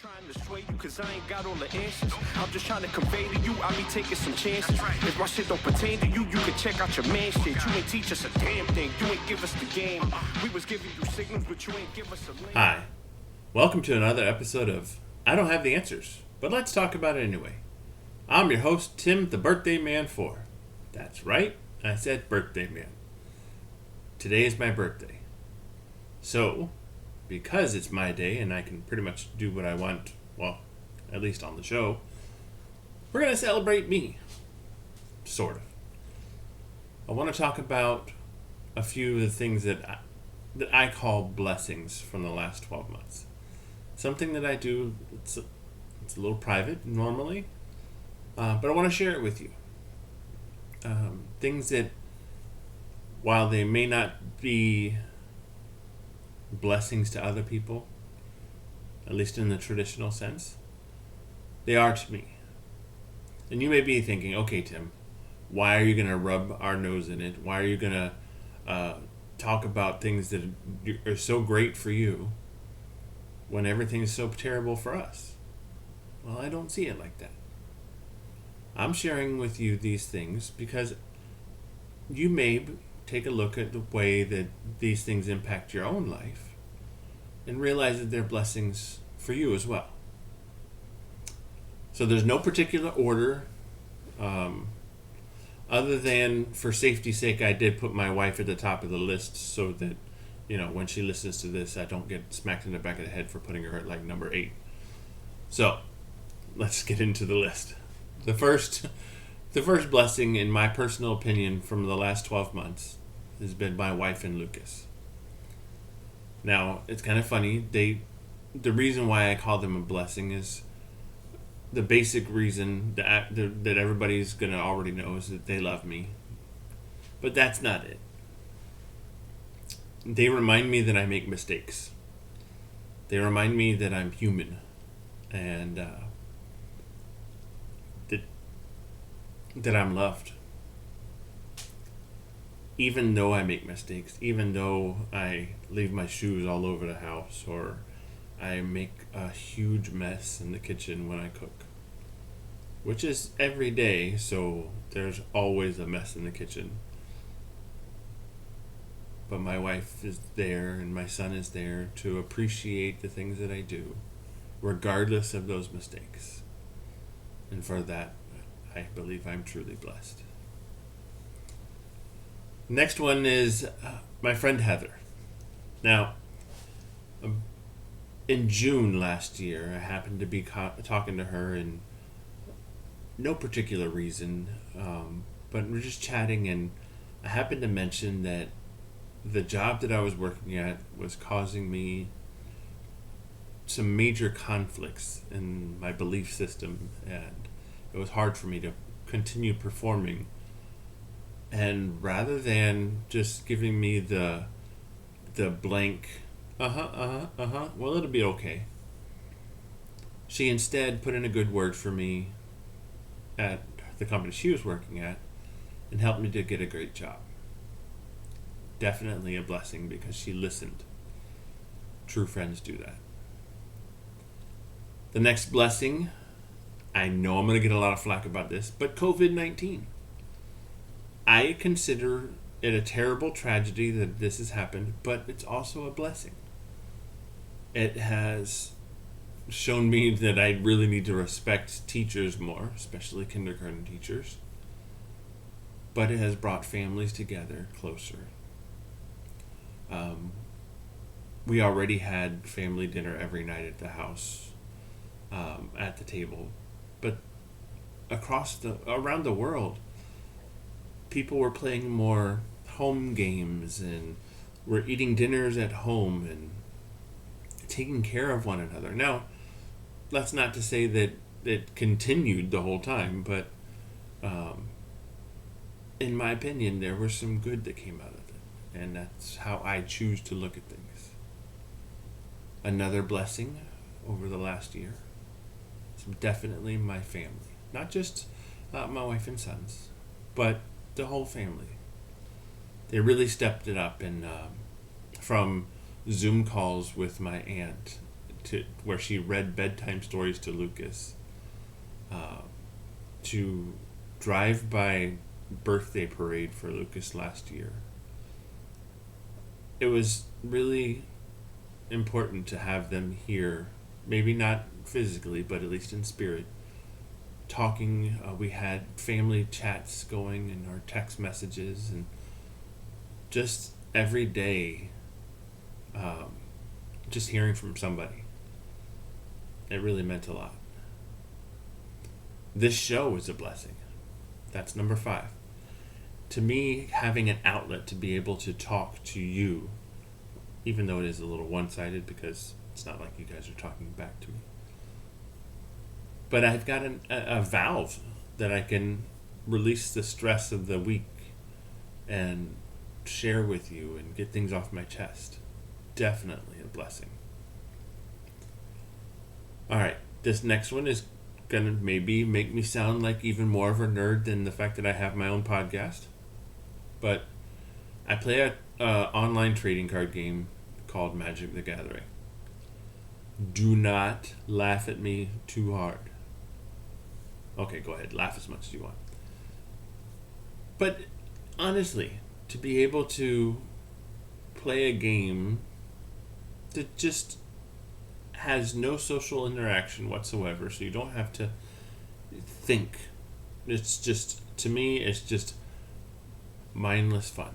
trying to sway you cause I ain't got all the answers. I'm just trying to convey to you, I be taking some chances. If my shit don't pertain to you, you can check out your man shit. You ain't teach us a damn thing, you ain't give us the game. We was giving you signals, but you ain't give us a lane. Hi, welcome to another episode of I Don't Have the Answers, but let's talk about it anyway. I'm your host, Tim the Birthday Man 4. That's right, I said birthday man. Today is my birthday. So, because it's my day and I can pretty much do what I want, well, at least on the show, we're going to celebrate me. Sort of. I want to talk about a few of the things that I call blessings from the last 12 months. Something that I do, it's a little private normally, but I want to share it with you. Things that, while they may not be blessings to other people, at least in the traditional sense, they are to me. And you may be thinking, okay, Tim, why are you going to rub our nose in it? Why are you going to talk about things that are so great for you when everything is so terrible for us? Well, I don't see it like that. I'm sharing with you these things because you may take a look at the way that these things impact your own life and realize that they're blessings for you as well. So there's no particular order, other than for safety's sake, I did put my wife at the top of the list so that, when she listens to this, I don't get smacked in the back of the head for putting her at like number 8. So let's get into the list. The first blessing, in my personal opinion, from the last 12 months has been my wife and Lucas. Now, it's kind of funny. The reason why I call them a blessing is the basic reason that everybody's going to already know is that they love me. But that's not it. They remind me that I make mistakes. They remind me that I'm human. And that I'm loved. Even though I make mistakes, even though I leave my shoes all over the house, or I make a huge mess in the kitchen when I cook, which is every day, so there's always a mess in the kitchen. But my wife is there and my son is there to appreciate the things that I do, regardless of those mistakes. And for that, I believe I'm truly blessed. Next one is my friend Heather. Now, in June last year, I happened to be talking to her, and no particular reason, but we're just chatting, and I happened to mention that the job that I was working at was causing me some major conflicts in my belief system, and it was hard for me to continue performing. And rather than just giving me the blank, well, it'll be okay, she instead put in a good word for me at the company she was working at and helped me to get a great job. Definitely a blessing because she listened. True friends do that. The next blessing, I know I'm going to get a lot of flack about this, but COVID-19. I consider it a terrible tragedy that this has happened, but it's also a blessing. It has shown me that I really need to respect teachers more, especially kindergarten teachers. But it has brought families together closer. We already had family dinner every night at the house, at the table. But around the world, people were playing more home games and were eating dinners at home and taking care of one another. Now, that's not to say that it continued the whole time, but in my opinion, there was some good that came out of it. And that's how I choose to look at things. Another blessing over the last year is definitely my family. Not just my wife and sons, but the whole family. They really stepped it up, and from Zoom calls with my aunt where she read bedtime stories to Lucas, to drive by birthday parade for Lucas last year. It was really important to have them here, maybe not physically, but at least in spirit, talking. We had family chats going and our text messages, and just every day, just hearing from somebody. It really meant a lot. This show was a blessing. That's number 5. To me, having an outlet to be able to talk to you, even though it is a little one-sided because it's not like you guys are talking back to me. But I've got a valve that I can release the stress of the week and share with you and get things off my chest. Definitely a blessing. Alright, this next one is going to maybe make me sound like even more of a nerd than the fact that I have my own podcast. But I play a online trading card game called Magic the Gathering. Do not laugh at me too hard. Okay, go ahead. Laugh as much as you want. But honestly, to be able to play a game that just has no social interaction whatsoever, so you don't have to think. It's just, to me, it's just mindless fun.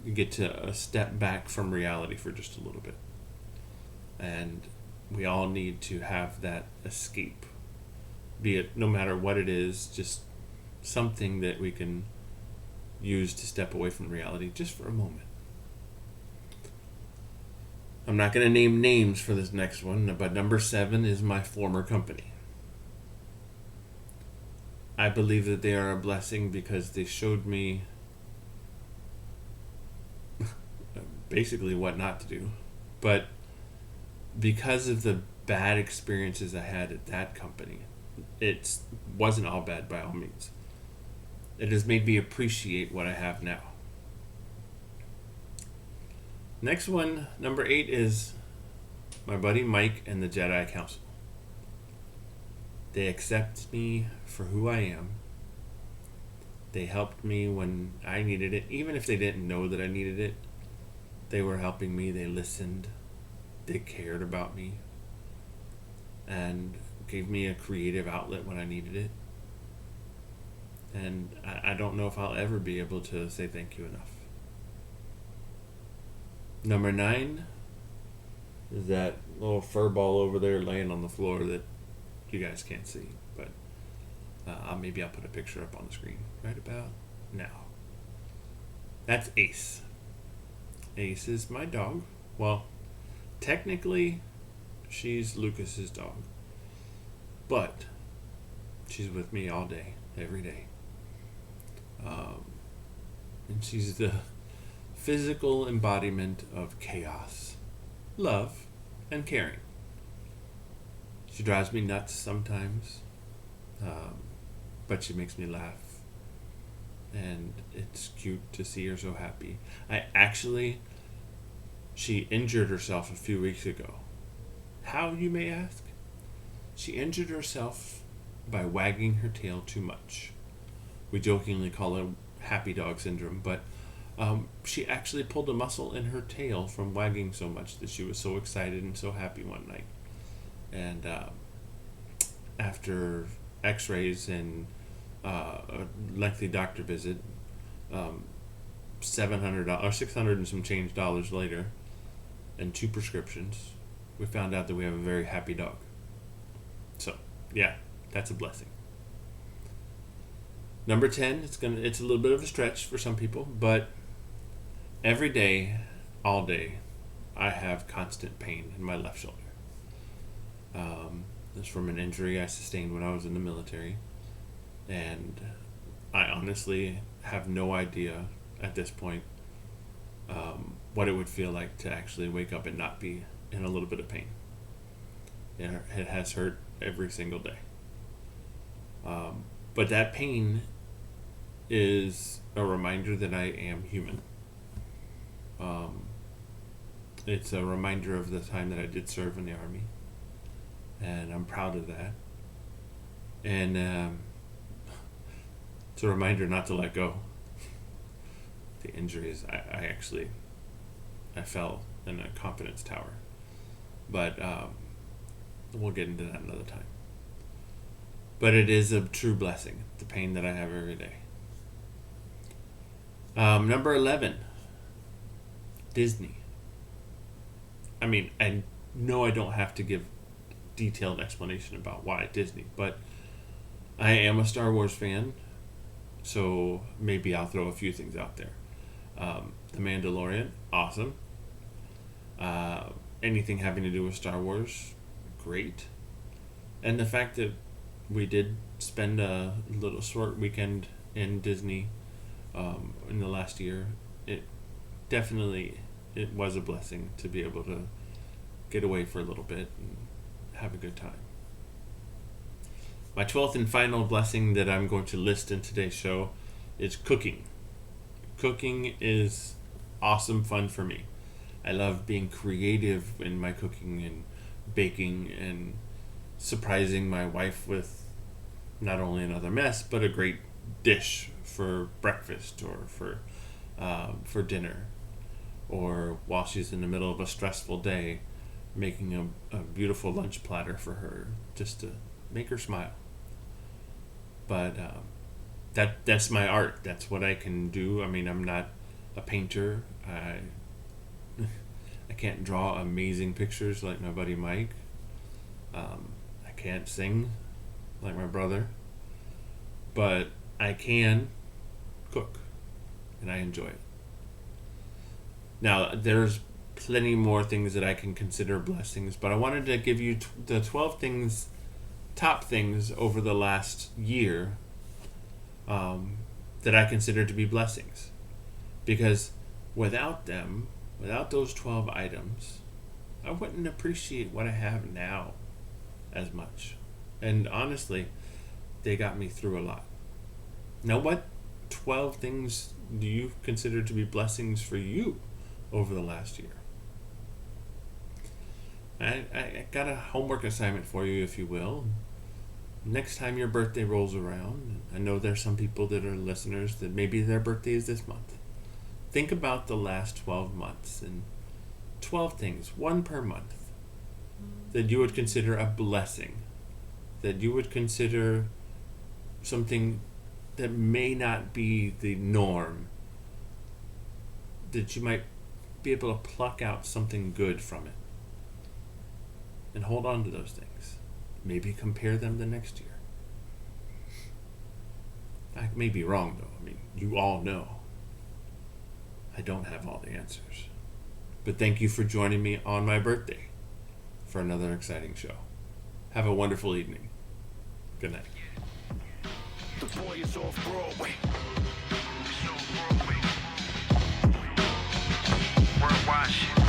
You get to step back from reality for just a little bit. And we all need to have that escape. Be it, no matter what it is, just something that we can use to step away from reality just for a moment. I'm not going to name names for this next one, but number 7 is my former company. I believe that they are a blessing because they showed me basically what not to do. But because of the bad experiences I had at that company, it wasn't all bad by all means. It has made me appreciate what I have now. Next one, number 8, is my buddy Mike and the Jedi Council. They accept me for who I am. They helped me when I needed it. Even if they didn't know that I needed it, they were helping me. They listened. They cared about me. And gave me a creative outlet when I needed it. And I don't know if I'll ever be able to say thank you enough. Number 9 is that little fur ball over there laying on the floor that you guys can't see. But maybe I'll put a picture up on the screen right about now. That's Ace. Ace is my dog. Well, technically, she's Lucas's dog. But she's with me all day, every day. And she's the physical embodiment of chaos, love, and caring. She drives me nuts sometimes, but she makes me laugh. And it's cute to see her so happy. She injured herself a few weeks ago. How, you may ask? She injured herself by wagging her tail too much. We jokingly call it happy dog syndrome, but she actually pulled a muscle in her tail from wagging so much that she was so excited and so happy one night. And after x-rays and a lengthy doctor visit, $700 or $600 and some change dollars later, and 2 prescriptions, we found out that we have a very happy dog. So, yeah, that's a blessing. Number 10, it's a little bit of a stretch for some people, but every day, all day, I have constant pain in my left shoulder. This is from an injury I sustained when I was in the military, and I honestly have no idea at this point what it would feel like to actually wake up and not be in a little bit of pain. It has hurt every single day. But that pain is a reminder that I am human. It's a reminder of the time that I did serve in the Army, and I'm proud of that. And it's a reminder not to let go. The injuries, I fell in a confidence tower, but we'll get into that another time. But it is a true blessing, the pain that I have every day. Number 11, Disney. I mean, I know I don't have to give detailed explanation about why Disney, but I am a Star Wars fan, so maybe I'll throw a few things out there. The Mandalorian, awesome. Anything having to do with Star Wars, great. And the fact that we did spend a little short weekend in Disney in the last year, it was a blessing to be able to get away for a little bit and have a good time. My 12th and final blessing that I'm going to list in today's show is cooking. Cooking is awesome fun for me. I love being creative in my cooking and baking and surprising my wife with not only another mess, but a great dish for breakfast or for dinner, or while she's in the middle of a stressful day, making a beautiful lunch platter for her just to make her smile. But that's my art. That's what I can do. I mean, I'm not a painter. I can't draw amazing pictures like my buddy Mike. I can't sing like my brother. But I can cook, and I enjoy it. Now, there's plenty more things that I can consider blessings, but I wanted to give you the 12 things, top things over the last year that I consider to be blessings. Because without them, without those 12 items, I wouldn't appreciate what I have now as much. And honestly, they got me through a lot. Now, what 12 things do you consider to be blessings for you over the last year? I got a homework assignment for you, if you will. Next time your birthday rolls around, I know there's some people that are listeners that maybe their birthday is this month. Think about the last 12 months and 12 things, one per month, that you would consider a blessing, that you would consider something that may not be the norm, that you might be able to pluck out something good from it and hold on to those things. Maybe compare them the next year. I may be wrong, though. I mean, you all know I don't have all the answers. But thank you for joining me on my birthday for another exciting show. Have a wonderful evening. Good night. The boy is off Broadway. Worldwide shit.